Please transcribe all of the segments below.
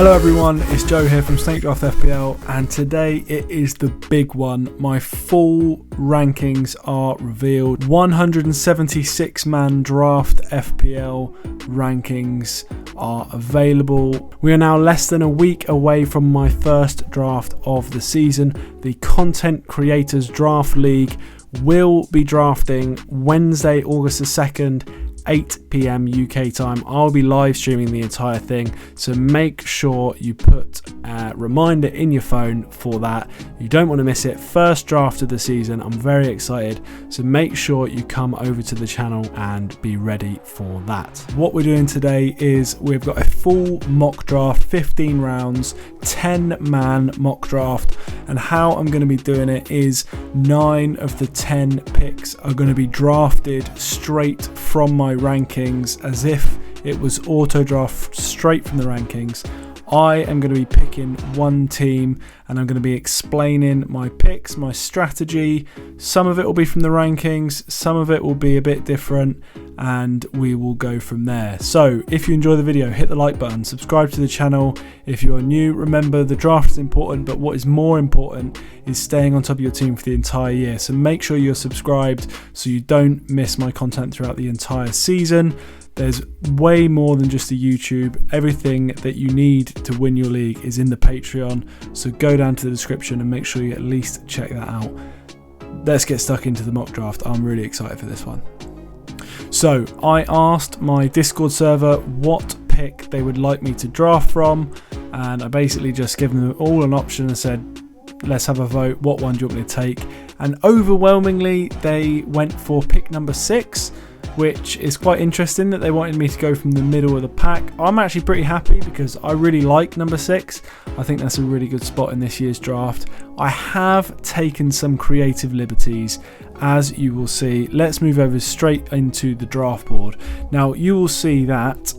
Hello everyone, it's Joe here from Snake Draft FPL, and today it is the big one. My full rankings are revealed. 176 man draft FPL rankings are available. We are now less than a week away from my first draft of the season. The Content Creators Draft League will be drafting Wednesday, August the 2nd, 8 PM UK time. I'll be live streaming the entire thing, so make sure you put a reminder in your phone for that. You don't want to miss it. First draft of the season. I'm very excited, so make sure you come over to the channel and be ready for that. What we're doing today is we've got a full mock draft, 15 rounds, 10-man mock draft, and how I'm going to be doing it is 9 of the 10 picks are going to be drafted straight from my rankings, as if it was auto draft straight from the rankings. I am going to be picking one team and I'm going to be explaining my picks, my strategy. Some of it will be from the rankings, some of it will be a bit different, and we will go from there. So if you enjoy the video, hit the like button, subscribe to the channel. If you are new, remember the draft is important, but what is more important is staying on top of your team for the entire year. So make sure you're subscribed so you don't miss my content throughout the entire season. There's way more than just the YouTube. Everything that you need to win your league is in the Patreon. So go down to the description and make sure you at least check that out. Let's get stuck into the mock draft. I'm really excited for this one. So I asked my Discord server what pick they would like me to draft from, and I basically just given them all an option and said, let's have a vote. What one do you want me to take? And overwhelmingly, they went for pick number 6. Which is quite interesting that they wanted me to go from the middle of the pack. I'm actually pretty happy because I really like number 6. I think that's a really good spot in this year's draft. I have taken some creative liberties, as you will see. Let's move over straight into the draft board. Now you will see that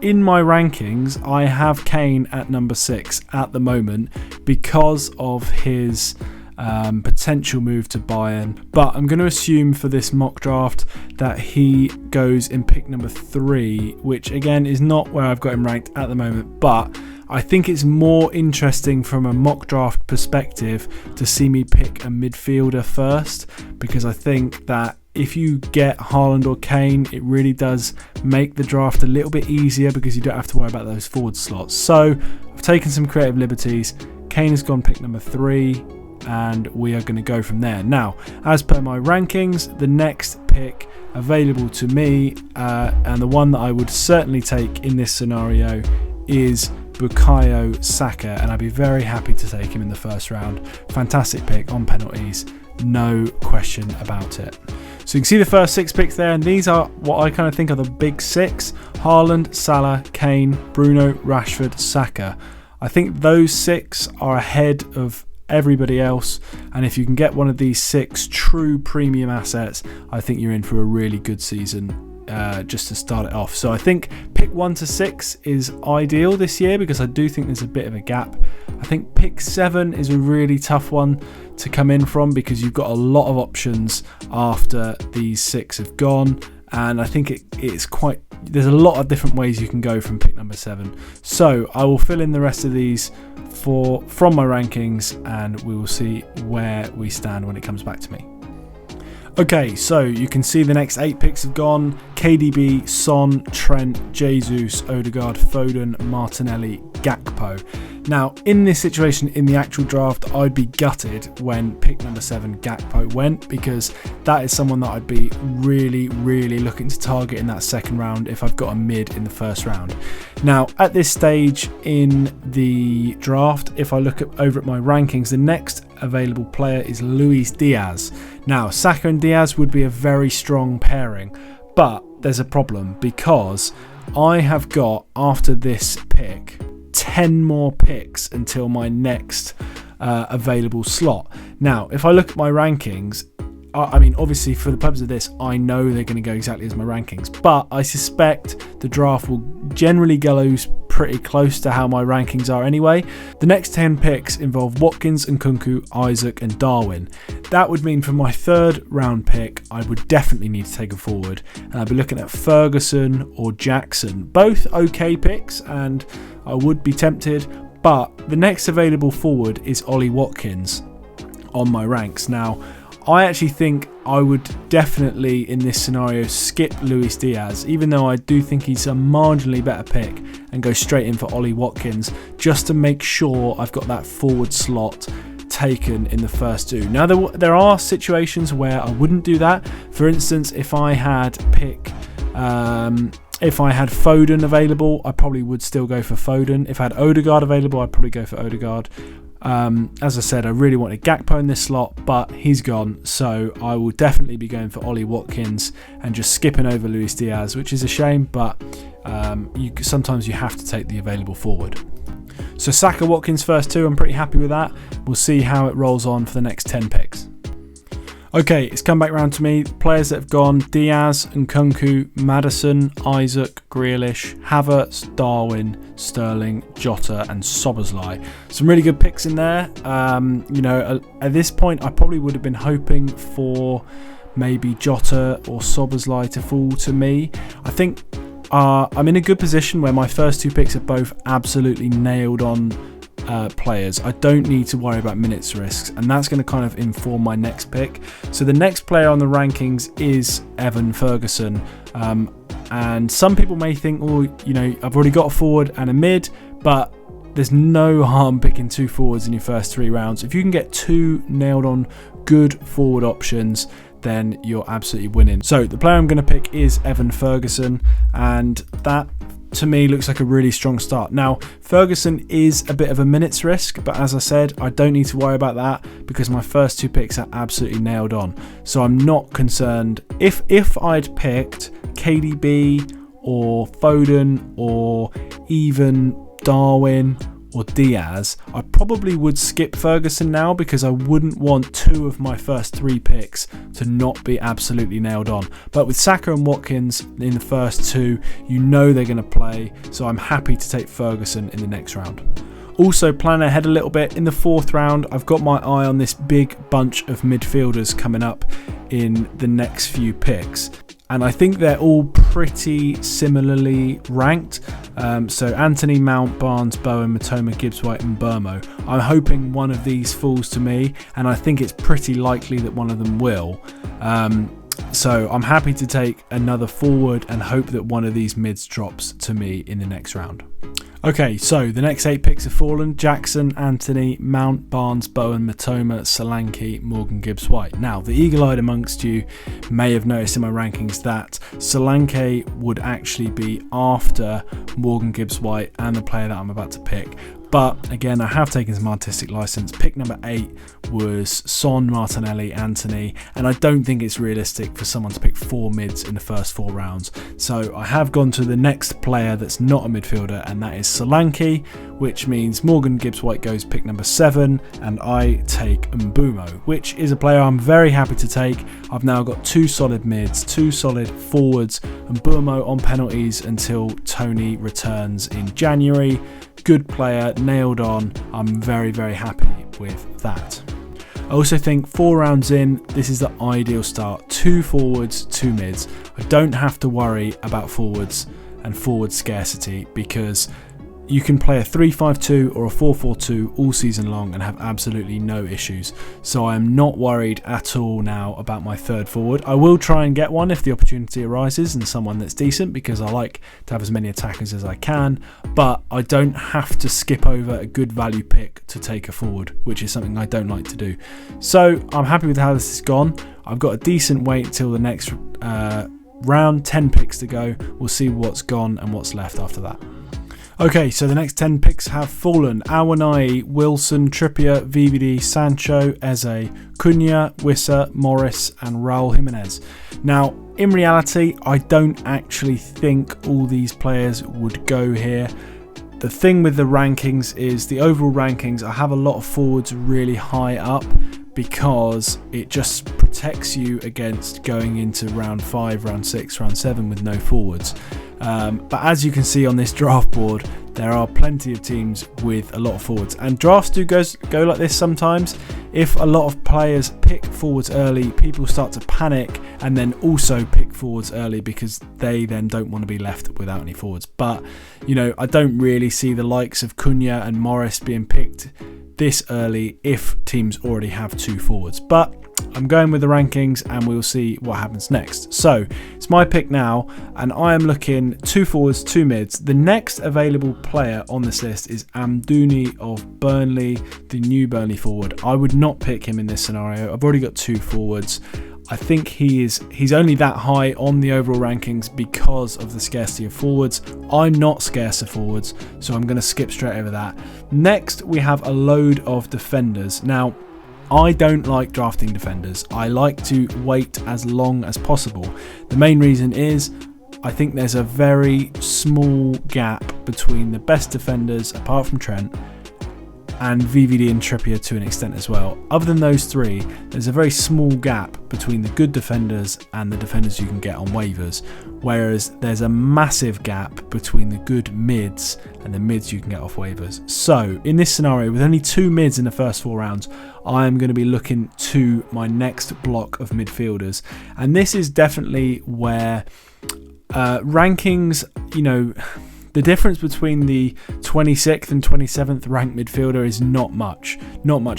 in my rankings I have Kane at number 6 at the moment because of his potential move to Bayern, but I'm going to assume for this mock draft that he goes in pick number 3, which again is not where I've got him ranked at the moment, but I think it's more interesting from a mock draft perspective to see me pick a midfielder first, because I think that if you get Haaland or Kane, it really does make the draft a little bit easier because you don't have to worry about those forward slots. So I've taken some creative liberties. Kane has gone pick number 3, and we are going to go from there. Now, as per my rankings, the next pick available to me, and the one that I would certainly take in this scenario, is Bukayo Saka, and I'd be very happy to take him in the first round. Fantastic pick on penalties, no question about it. So you can see the first 6 picks there, and these are what I kind of think are the big 6. Haaland, Salah, Kane, Bruno, Rashford, Saka. I think those 6 are ahead of everybody else, and if you can get one of these 6 true premium assets, I think you're in for a really good season just to start it off. So I think pick 1 to 6 is ideal this year because I do think there's a bit of a gap. I think pick 7 is a really tough one to come in from because you've got a lot of options after these 6 have gone, and I think there's a lot of different ways you can go from pick number 7. So I will fill in the rest of these from my rankings, and we will see where we stand when it comes back to me. Okay, so you can see the next 8 picks have gone. KDB, Son, Trent, Jesus, Odegaard, Foden, Martinelli, Gakpo. Now, in this situation, in the actual draft, I'd be gutted when pick number 7, Gakpo, went, because that is someone that I'd be really, really looking to target in that second round if I've got a mid in the first round. Now, at this stage in the draft, if I look over at my rankings, the next available player is Luis Diaz. Now, Saka and Diaz would be a very strong pairing, but there's a problem because I have got, after this pick, 10 more picks until my next available slot. Now, if I look at my rankings, I mean, obviously for the purpose of this, I know they're going to go exactly as my rankings, but I suspect the draft will generally go pretty close to how my rankings are anyway. The next 10 picks involve Watkins and Nkunku, Isaac and Darwin. That would mean for my third round pick, I would definitely need to take a forward, and I'd be looking at Ferguson or Jackson. Both okay picks, and I would be tempted, but the next available forward is Ollie Watkins on my ranks. Now, I actually think I would definitely, in this scenario, skip Luis Diaz, even though I do think he's a marginally better pick, and go straight in for Ollie Watkins, just to make sure I've got that forward slot taken in the first two. Now, there are situations where I wouldn't do that. For instance, if I had Foden available, I probably would still go for Foden. If I had Odegaard available, I'd probably go for Odegaard. As I said, I really wanted Gakpo in this slot, but he's gone, so I will definitely be going for Ollie Watkins and just skipping over Luis Diaz, which is a shame, but sometimes you have to take the available forward. So Saka, Watkins first two, I'm pretty happy with that. We'll see how it rolls on for the next 10 picks. Okay, it's come back round to me. Players that have gone: Diaz, Nkunku, Maddison, Isaac, Grealish, Havertz, Darwin, Sterling, Jota and Szoboszlai. Some really good picks in there. At this point I probably would have been hoping for maybe Jota or Szoboszlai to fall to me. I think I'm in a good position where my first two picks are both absolutely nailed on players. I don't need to worry about minutes risks, and that's going to kind of inform my next pick. So the next player on the rankings is Evan Ferguson, and some people may think, I've already got a forward and a mid, but there's no harm picking two forwards in your first 3 rounds. If you can get 2 nailed on good forward options, then you're absolutely winning. So the player I'm going to pick is Evan Ferguson, and that to me looks like a really strong start. Now, Ferguson is a bit of a minutes risk, but as I said, I don't need to worry about that because my first 2 picks are absolutely nailed on. So I'm not concerned. If I'd picked KDB or Foden or even Darwin or Diaz, I probably would skip Ferguson now because I wouldn't want 2 of my first 3 picks to not be absolutely nailed on. But with Saka and Watkins in the first 2, they're going to play, so I'm happy to take Ferguson in the next round. Also, plan ahead a little bit. In the 4th round, I've got my eye on this big bunch of midfielders coming up in the next few picks. And I think they're all pretty similarly ranked. So Anthony, Mount, Barnes, Bowen, Matoma, Gibbs-White and Burmo. I'm hoping one of these falls to me, and I think it's pretty likely that one of them will. So I'm happy to take another forward and hope that one of these mids drops to me in the next round. Okay, so the next 8 picks have fallen: Jackson, Anthony, Mount, Barnes, Bowen, Matoma, Solanke, Morgan, Gibbs-White. Now, the eagle-eyed amongst you may have noticed in my rankings that Solanke would actually be after Morgan, Gibbs-White and the player that I'm about to pick. But again, I have taken some artistic license. Pick number 8 was Son, Martinelli, Anthony, and I don't think it's realistic for someone to pick 4 mids in the first 4 rounds. So I have gone to the next player that's not a midfielder, and that is Solanke, which means Morgan Gibbs-White goes pick number 7, and I take Mbeumo, which is a player I'm very happy to take. I've now got 2 solid mids, 2 solid forwards, and Mbeumo on penalties until Tony returns in January. Good player, nailed on. I'm very, very happy with that. I also think 4 rounds in, this is the ideal start. 2 forwards, 2 mids. I don't have to worry about forwards and forward scarcity because you can play a 3-5-2 or a 4-4-2 all season long and have absolutely no issues. So I'm not worried at all now about my third forward. I will try and get one if the opportunity arises and someone that's decent, because I like to have as many attackers as I can, but I don't have to skip over a good value pick to take a forward, which is something I don't like to do. So I'm happy with how this has gone. I've got a decent wait until the next round, 10 picks to go. We'll see what's gone and what's left after that. Okay, so the next 10 picks have fallen: Awanai, Wilson, Trippier, VVD, Sancho, Eze, Cunha, Wissa, Morris and Raul Jimenez. Now, in reality, I don't actually think all these players would go here. The thing with the rankings is the overall rankings, I have a lot of forwards really high up because it just protects you against going into round 5, round 6, round 7 with no forwards. But as you can see on this draft board, there are plenty of teams with a lot of forwards, and drafts do go like this sometimes. If a lot of players pick forwards early, people start to panic and then also pick forwards early because they then don't want to be left without any forwards. But I don't really see the likes of Cunha and Morris being picked this early if teams already have 2 forwards. But I'm going with the rankings and we'll see what happens next. So it's my pick now, and I am looking 2 forwards, 2 mids. The next available player on this list is Amdouni of Burnley, the new Burnley forward. I would not pick him in this scenario. I've already got 2 forwards. I think he's only that high on the overall rankings because of the scarcity of forwards. I'm not scarce of forwards, so I'm going to skip straight over that. Next, we have a load of defenders. Now, I don't like drafting defenders. I like to wait as long as possible. The main reason is I think there's a very small gap between the best defenders, apart from Trent, and VVD and Trippier to an extent as well. Other than those 3, there's a very small gap between the good defenders and the defenders you can get on waivers, whereas there's a massive gap between the good mids and the mids you can get off waivers. So in this scenario, with only 2 mids in the first 4 rounds, I am going to be looking to my next block of midfielders, and this is definitely where rankings, the difference between the 26th and 27th ranked midfielder is not much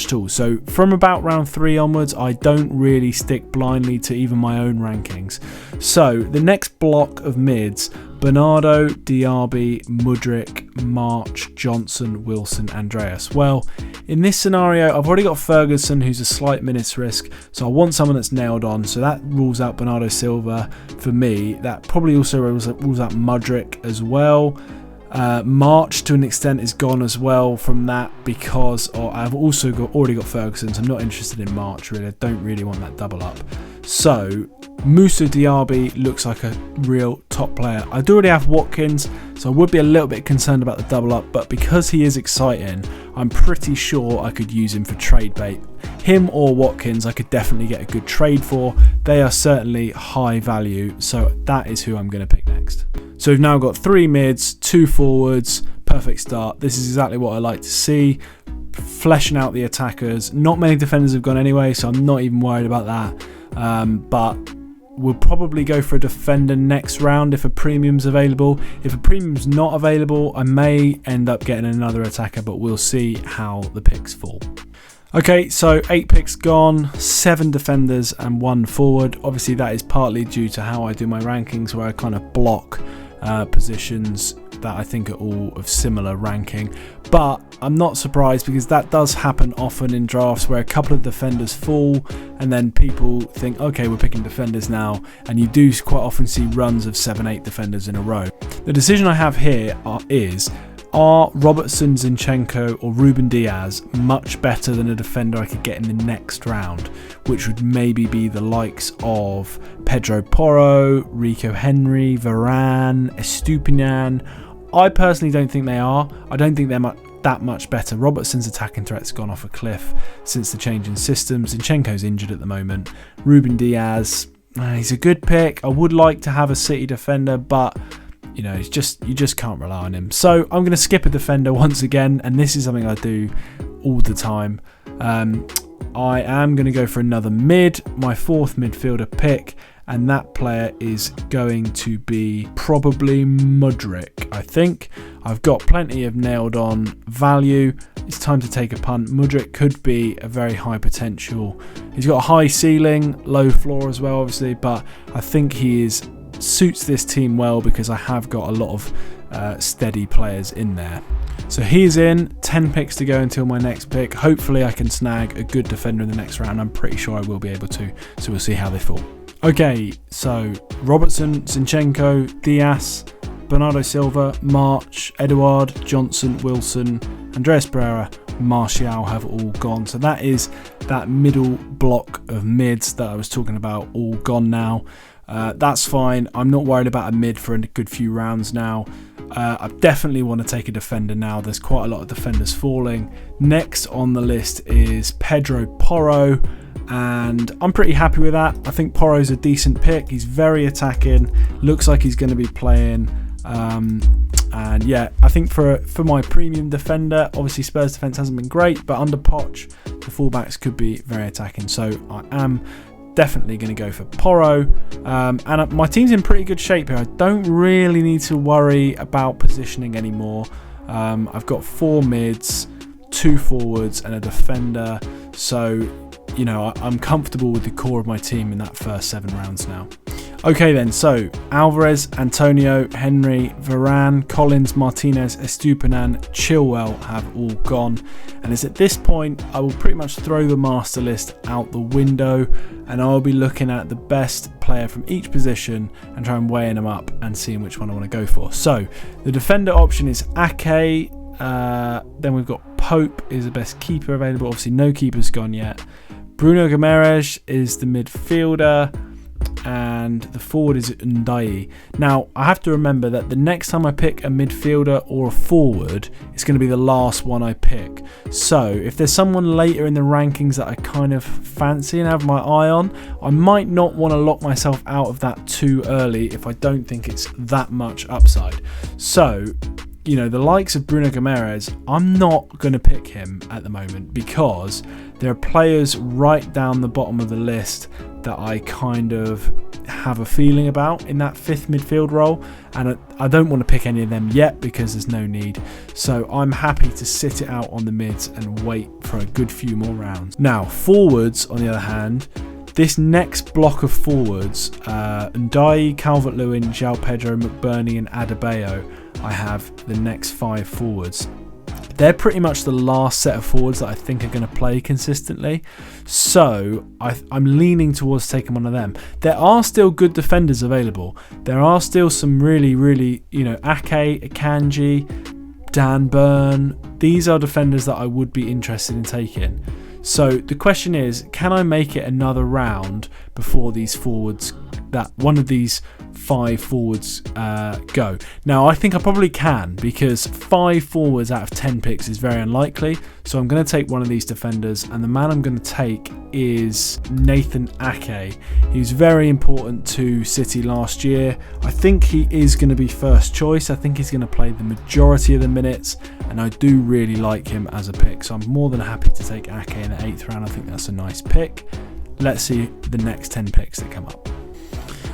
at all. So from about round 3 onwards, I don't really stick blindly to even my own rankings. So the next block of mids: Bernardo, Diaby, Mudryk, March, Johnson, Wilson, Andreas. Well, in this scenario, I've already got Ferguson, who's a slight minutes risk, so I want someone that's nailed on. So that rules out Bernardo Silva for me. That probably also rules out Mudryk as well. March to an extent is gone as well from that because I've also already got Ferguson, so I'm not interested in March really. I don't really want that double up. So Moussa Diaby looks like a real top player. I do already have Watkins, so I would be a little bit concerned about the double up, but because he is exciting, I'm pretty sure I could use him for trade bait. Him or Watkins I could definitely get a good trade for. They are certainly high value, so that is who I'm going to pick next. So we've now got 3 mids, 2 forwards, perfect start. This is exactly what I like to see. Fleshing out the attackers. Not many defenders have gone anyway, so I'm not even worried about that. But we'll probably go for a defender next round if a premium's available. If a premium's not available, I may end up getting another attacker, but we'll see how the picks fall. Okay, so 8 picks gone, 7 defenders and 1 forward. Obviously that is partly due to how I do my rankings, where I kind of block positions that I think are all of similar ranking. But I'm not surprised because that does happen often in drafts where a couple of defenders fall and then people think, okay, we're picking defenders now, and you do quite often see runs of 7-8 defenders in a row. The decision I have here is, are Robertson, Zinchenko or Ruben Diaz much better than a defender I could get in the next round, which would maybe be the likes of Pedro Porro, Rico Henry, Varane, Estupiñán? I personally don't think they are. I don't think they're that much better. Robertson's attacking threat's gone off a cliff since the change in systems. Zinchenko's injured at the moment. Ruben Diaz, he's a good pick. I would like to have a City defender, but you just can't rely on him. So I'm going to skip a defender once again, and this is something I do all the time. I am going to go for another mid, my 4th midfielder pick, and that player is going to be probably Mudryk. I think I've got plenty of nailed on value. It's time to take a punt. Mudryk could be a very high potential. He's got a high ceiling, low floor as well, obviously, but I think he suits this team well because I have got a lot of steady players in there. So he's in, 10 picks to go until my next pick. Hopefully I can snag a good defender in the next round. I'm pretty sure I will be able to, so we'll see how they fall. Okay, so Robertson, Zinchenko, Diaz, Bernardo Silva, March, Edouard, Johnson, Wilson, Andreas Pereira, Martial have all gone. So that is that middle block of mids that I was talking about, all gone now. That's fine. I'm not worried about a mid for a good few rounds now. I definitely want to take a defender now. There's quite a lot of defenders falling. Next on the list is Pedro Porro. and I'm pretty happy with that. I think Porro's a decent pick. He's very attacking, looks like he's going to be playing. And yeah, I think for my premium defender, obviously Spurs defence hasn't been great, but under Poch, the fullbacks could be very attacking. So I am definitely going to go for Porro. And my team's in pretty good shape here. I don't really need to worry about positioning anymore. I've got 4 mids, 2 forwards and a defender. So, you know, I'm comfortable with the core of my team in that first 7 rounds now. Okay then, so Alvarez, Antonio, Henry, Varane, Collins, Martinez, Estupiñán, Chilwell have all gone. And it's at this point I will pretty much throw the master list out the window, and I'll be looking at the best player from each position and try and weighing them up and seeing which one I want to go for. So the defender option is Ake. Then we've got Pope is the best keeper available. Obviously no keeper's gone yet. Bruno Guimaraes is the midfielder, and the forward is Ndai. Now I have to remember that the next time I pick a midfielder or a forward, it's going to be the last one I pick. So if there's someone later in the rankings that I kind of fancy and have my eye on, I might not want to lock myself out of that too early if I don't think it's that much upside. So, you know, the likes of Bruno Guimaraes, I'm not going to pick him at the moment because there are players right down the bottom of the list that I kind of have a feeling about in that 5th midfield role, and I don't want to pick any of them yet because there's no need. So I'm happy to sit it out on the mids and wait for a good few more rounds. Now forwards, on the other hand, this next block of forwards, Ndai, Calvert-Lewin, João Pedro, McBurney and Adebayo, I have the next 5 forwards. They're pretty much the last set of forwards that I think are going to play consistently. So I'm leaning towards taking one of them. There are still good defenders available. There are still some really, you know, Ake, Akanji, Dan Burn. These are defenders that I would be interested in taking. So the question is, can I make it another round before these forwards, that one of these 5 forwards go? Now I think I probably can, because 5 forwards out of 10 picks is very unlikely. So I'm going to take one of these defenders, and the man I'm going to take is Nathan Ake. He was very important to City last year. I think he is going to be first choice. I think he's going to play the majority of the minutes, and I do really like him as a pick. So I'm more than happy to take Ake in the 8th round. I think that's a nice pick. Let's see the next 10 picks that come up.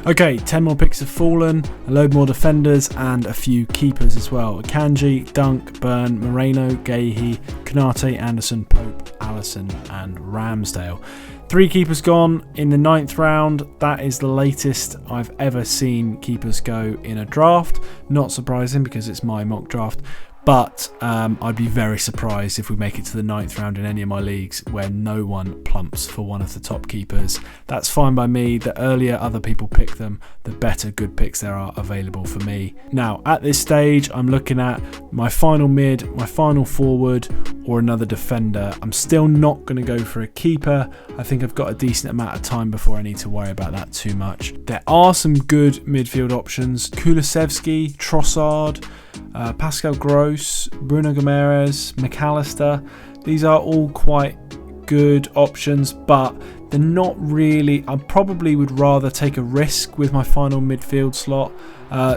Okay, 10 more picks have fallen, a load more defenders and a few keepers as well. Akanji, Dunk, Burn, Moreno, Gahey, Konate, Anderson, Pope, Allison and Ramsdale. 3 keepers gone in the 9th round. That is the latest I've ever seen keepers go in a draft. Not surprising because it's my mock draft. But I'd be very surprised if we make it to the 9th round in any of my leagues where no one plumps for one of the top keepers. That's fine by me. The earlier other people pick them, the better good picks there are available for me. Now, at this stage, I'm looking at my final mid, my final forward, or another defender. I'm still not going to go for a keeper. I think I've got a decent amount of time before I need to worry about that too much. There are some good midfield options. Kulusevski, Trossard, Pascal Gross, Bruno Guimaraes, McAllister. These are all quite good options, but they're not really. I probably would rather take a risk with my final midfield slot.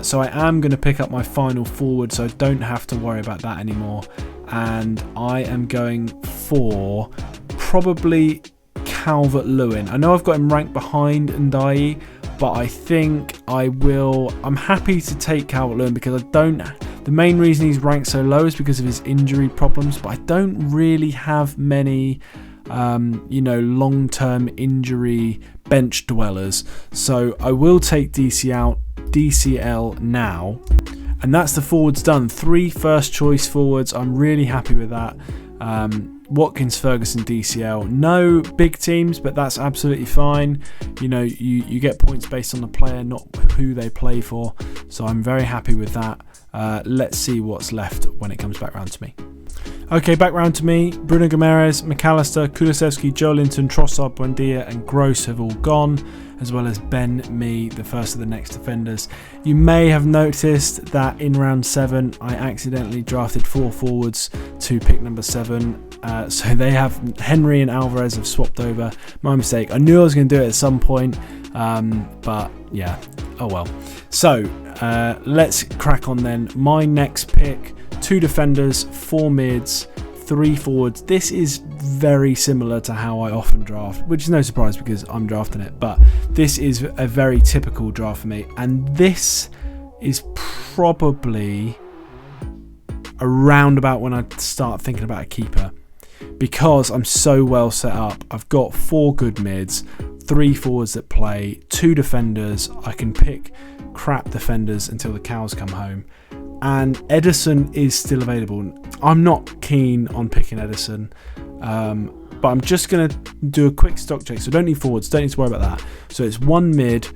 So I am going to pick up my final forward, so I don't have to worry about that anymore. And I am going for probably Calvert-Lewin. I know I've got him ranked behind Ndai, but I think I will. I'm happy to take Calvert-Lewin because the main reason he's ranked so low is because of his injury problems, but I don't really have many long-term injury bench dwellers. So I will take DCL now. And that's the forwards done. 3 first choice forwards. I'm really happy with that. Watkins, Ferguson, DCL. No big teams, but that's absolutely fine. You know, you get points based on the player, not who they play for. So I'm very happy with that. Let's see what's left when it comes back round to me. Okay, back round to me. Bruno Guimaraes, McAllister, Kulusevski, Joelinton, Trossard, Buendia and Gross have all gone, as well as Ben Mee, the first of the next defenders. You may have noticed that in round 7 I accidentally drafted 4 forwards to pick number 7. So they have Henry and Alvarez have swapped over. My mistake. I knew I was going to do it at some point, but yeah, oh well. So let's crack on then. My next pick: 2 defenders, 4 mids, 3 forwards. This is very similar to how I often draft, which is no surprise because I'm drafting it, but this is a very typical draft for me, and this is probably around about when I start thinking about a keeper, because I'm so well set up. I've got 4 good mids, 3 forwards that play, 2 defenders. I can pick crap defenders until the cows come home, and Edison is still available. I'm not keen on picking Edison, but I'm just going to do a quick stock check, so don't need forwards, don't need to worry about that. So it's 1 mid,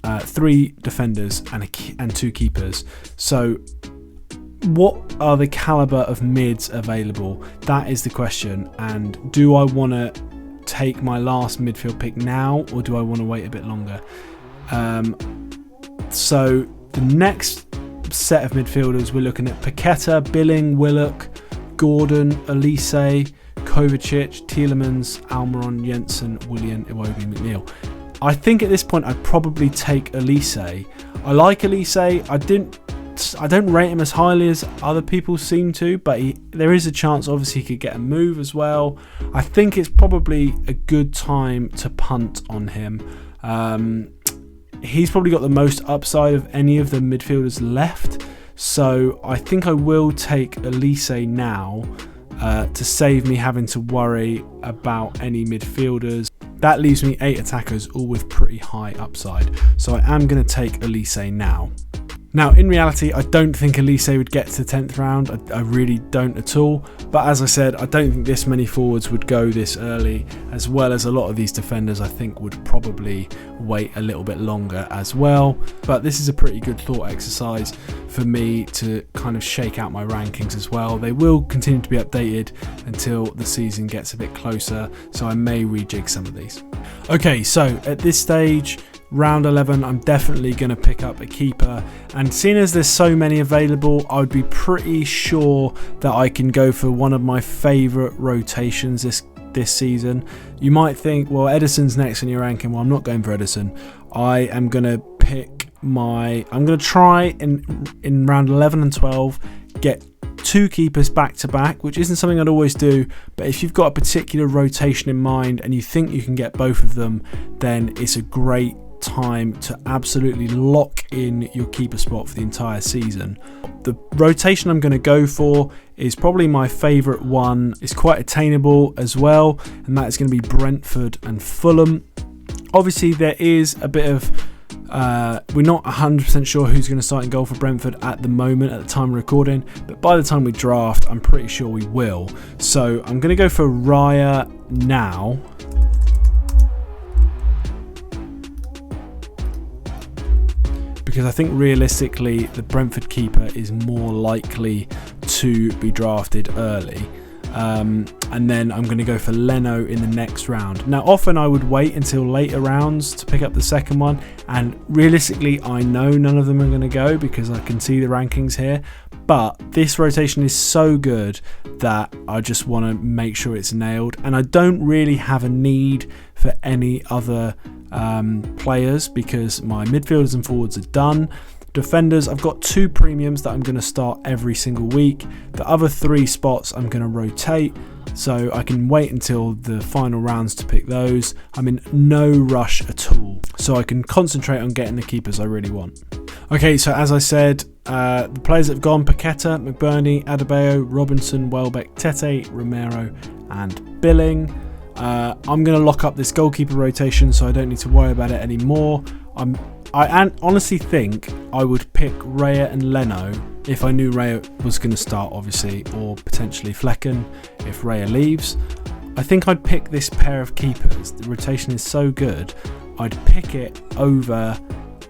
3 defenders and 2 keepers. So what are the caliber of mids available? That is the question. And do I want to take my last midfield pick now, or do I want to wait a bit longer? So the next set of midfielders, we're looking at Paqueta, Billing, Willock, Gordon, Elise, Kovacic, Tielemans, Almiron, Jensen, Willian, Iwobi, McNeil. I think at this point I'd probably take Elise. I like Elise. I don't rate him as highly as other people seem to, but there is a chance obviously he could get a move as well. I think it's probably a good time to punt on him. He's probably got the most upside of any of the midfielders left, so I think I will take Elise now to save me having to worry about any midfielders. That leaves me 8 attackers, all with pretty high upside, so I am going to take Elise now. Now, in reality, I don't think Elise would get to the 10th round. I really don't at all. But as I said, I don't think this many forwards would go this early, as well as a lot of these defenders I think would probably wait a little bit longer as well. But this is a pretty good thought exercise for me to kind of shake out my rankings as well. They will continue to be updated until the season gets a bit closer, so I may rejig some of these. Okay, so at this stage, round 11, I'm definitely going to pick up a keeper, and seeing as there's so many available, I would be pretty sure that I can go for one of my favourite rotations this season. You might think, well, Edison's next in your ranking. Well, I'm not going for Edison. I am going to I'm going to try in round 11 and 12 get 2 keepers back to back, which isn't something I'd always do, but if you've got a particular rotation in mind and you think you can get both of them, then it's a great time to absolutely lock in your keeper spot for the entire season. The rotation I'm going to go for is probably my favourite one. It's quite attainable as well, and that is going to be Brentford and Fulham. Obviously there is a bit of we're not 100% sure who's going to start in goal for Brentford at the moment, at the time of recording, but by the time we draft I'm pretty sure we will. So I'm going to go for Raya now. Because I think realistically the Brentford keeper is more likely to be drafted early. And then I'm going to go for Leno in the next round. Now often I would wait until later rounds to pick up the second one, and realistically I know none of them are going to go because I can see the rankings here, but this rotation is so good that I just want to make sure it's nailed, and I don't really have a need for any other players because my midfielders and forwards are done. Defenders, I've got 2 premiums that I'm going to start every single week. The other 3 spots I'm going to rotate, so I can wait until the final rounds to pick those. I'm in no rush at all, so I can concentrate on getting the keepers I really want. Okay, so as I said, the players that have gone: Paqueta, McBurney, Adebayo, Robinson, Welbeck, Tete, Romero and Billing. I'm going to lock up this goalkeeper rotation, so I don't need to worry about it anymore. I honestly think I would pick Raya and Leno if I knew Raya was going to start, obviously, or potentially Flecken if Raya leaves. I think I'd pick this pair of keepers. The rotation is so good, I'd pick it over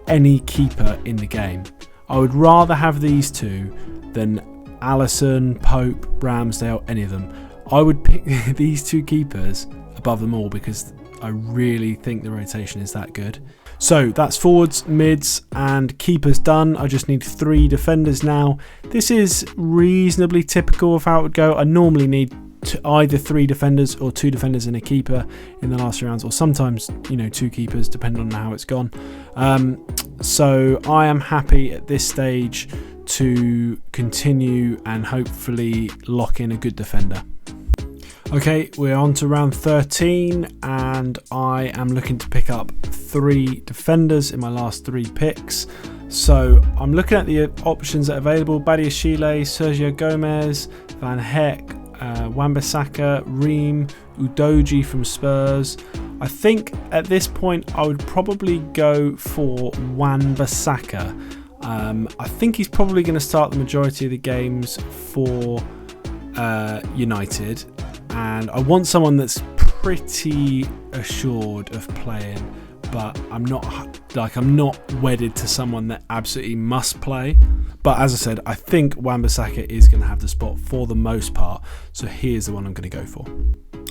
any keeper in the game. I would rather have these 2 than Alisson, Pope, Ramsdale, any of them. I would pick these 2 keepers above them all because I really think the rotation is that good. So that's forwards, mids and keepers done. I just need 3 defenders now. This is reasonably typical of how it would go. I normally need either 3 defenders or 2 defenders and a keeper in the last 3 rounds, or sometimes 2 keepers depending on how it's gone. So I am happy at this stage to continue and hopefully lock in a good defender. Okay, we're on to round 13 and I am looking to pick up 3 defenders in my last 3 picks. So I'm looking at the options that are available: Badiashile, Sergio Gomez, Van Heck, Wan-Bissaka, Ream, Udogie from Spurs. I think at this point I would probably go for Wan-Bissaka. I think he's probably going to start the majority of the games for United, and I want someone that's pretty assured of playing, but I'm not wedded to someone that absolutely must play. But as I said, I think Wan-Bissaka is going to have the spot for the most part, so here's the one I'm going to go for.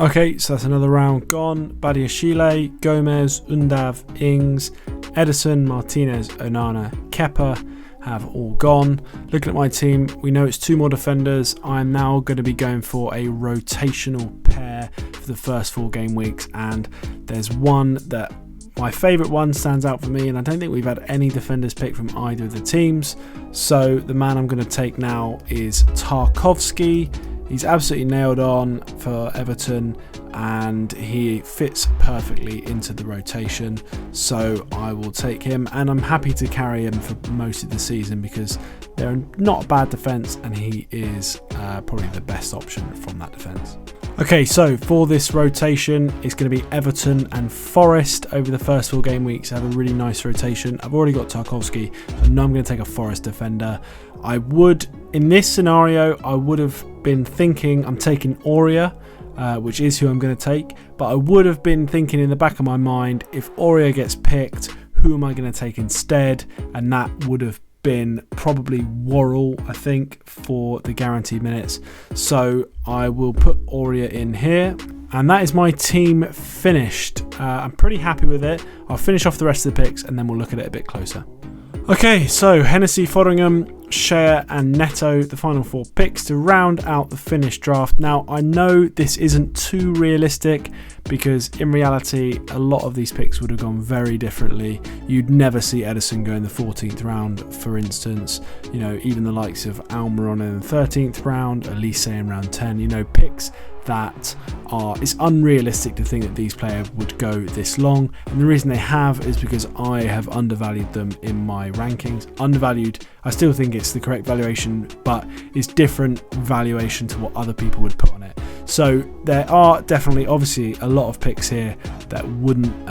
Okay, so that's another round gone. Badiashile, Gomez, Undav, Ings, Ederson, Martinez, Onana, Kepa have all gone. Looking at my team, we know it's 2 more defenders. I'm now going to be going for a rotational pair for the first 4 game weeks, and there's one that my favourite one stands out for me, and I don't think we've had any defenders picked from either of the teams. So the man I'm going to take now is Tarkovsky. He's absolutely nailed on for Everton and he fits perfectly into the rotation, so I will take him, and I'm happy to carry him for most of the season because they're not a bad defence and he is probably the best option from that defence. Okay, so for this rotation, it's going to be Everton and Forest over the first 4 game weeks. I have a really nice rotation. I've already got Tarkovsky, so now I'm going to take a Forest defender. In this scenario, I would have been thinking I'm taking Aurier, which is who I'm going to take, but I would have been thinking in the back of my mind, if Aurier gets picked, who am I going to take instead? And that would have been probably Worrell, I think, for the guaranteed minutes. So I will put Aurier in here, and that is my team finished. I'm pretty happy with it. I'll finish off the rest of the picks and then we'll look at it a bit closer. Okay, so Hennessy, Fotheringham, Shea and Neto, the final 4 picks to round out the finished draft. Now, I know this isn't too realistic because in reality, a lot of these picks would have gone very differently. You'd never see Ederson go in the 14th round, for instance. Even the likes of Almiron in the 13th round, Elise in round 10, picks that it's unrealistic to think that these players would go this long, and the reason they have is because I have undervalued them in my rankings. Undervalued, I still think it's the correct valuation, but it's different valuation to what other people would put on it. So there are definitely obviously a lot of picks here that wouldn't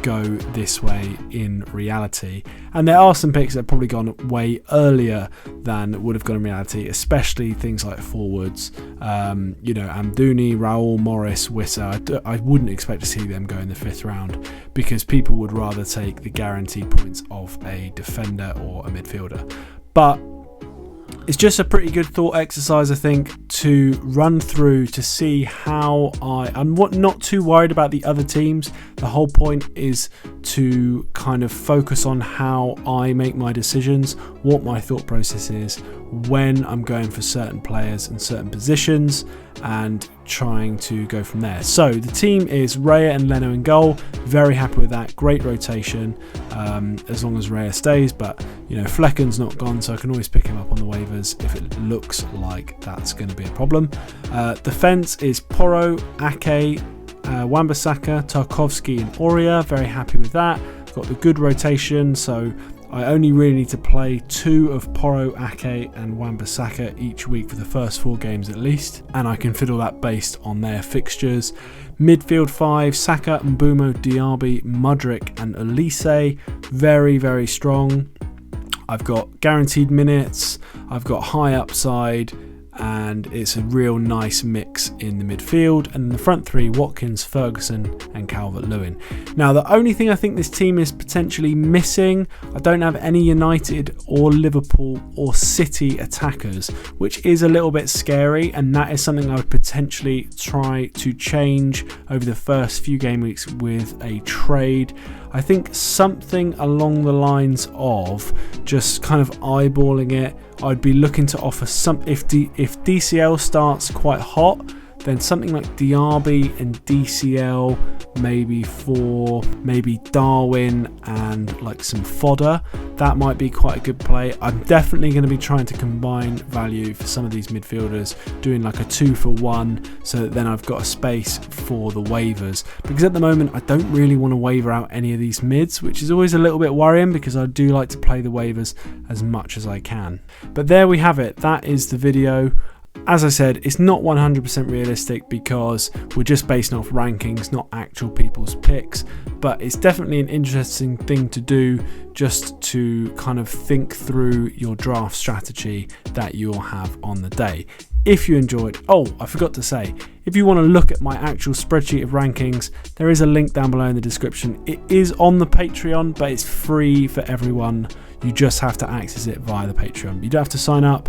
go this way in reality, and there are some picks that have probably gone way earlier than would have gone in reality, especially things like forwards, Amdouni, Raul, Morris, Wissa. I wouldn't expect to see them go in the 5th round because people would rather take the guaranteed points of a defender or a midfielder. But it's just a pretty good thought exercise, I think, to run through to see how I'm not too worried about the other teams. The whole point is to kind of focus on how I make my decisions, what my thought process is when I'm going for certain players and certain positions, and trying to go from there. So the team is Raya and Leno in goal. Very happy with that. Great rotation, as long as Raya stays, but Flecken's not gone, so I can always pick him up on the waivers if it looks like that's going to be a problem. Defense is Porro, Ake, Wan-Bissaka, Tarkovsky and Aurier. Very happy with that. Got the good rotation, so I only really need to play 2 of Porro, Ake and Wan-Bissaka each week for the first 4 games at least, and I can fiddle that based on their fixtures. Midfield 5, Saka, Mbumo, Diaby, Mudryk and Elise. Very, very strong. I've got guaranteed minutes, I've got high upside, and it's a real nice mix in the midfield. And in the front 3, Watkins, Ferguson and Calvert-Lewin. Now, the only thing I think this team is potentially missing, I don't have any United or Liverpool or City attackers, which is a little bit scary, and that is something I would potentially try to change over the first few game weeks with a trade. I think something along the lines of just kind of eyeballing it. I'd be looking to offer some, if DCL starts quite hot, then something like Diaby and DCL, maybe Darwin and like some fodder. That might be quite a good play. I'm definitely going to be trying to combine value for some of these midfielders, doing like a 2 for 1, so that then I've got a space for the waivers, because at the moment I don't really want to waiver out any of these mids, which is always a little bit worrying because I do like to play the waivers as much as I can. But there we have it. That is the video. As I said, it's not 100% realistic because we're just basing off rankings, not actual people's picks, but it's definitely an interesting thing to do just to kind of think through your draft strategy that you'll have on the day. If you enjoyed, oh, I forgot to say, if you want to look at my actual spreadsheet of rankings, there is a link down below in the description. It is on the Patreon, but it's free for everyone. You just have to access it via the Patreon. You don't have to sign up.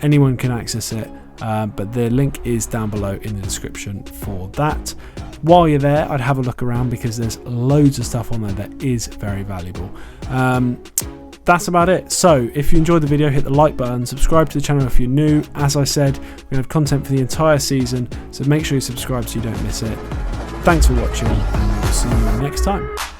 Anyone can access it. But the link is down below in the description for that. While you're there, I'd have a look around because there's loads of stuff on there that is very valuable. That's about it. So if you enjoyed the video, hit the like button, subscribe to the channel if you're new. As I said, we have content for the entire season, so make sure you subscribe so you don't miss it. Thanks for watching, and we'll see you next time.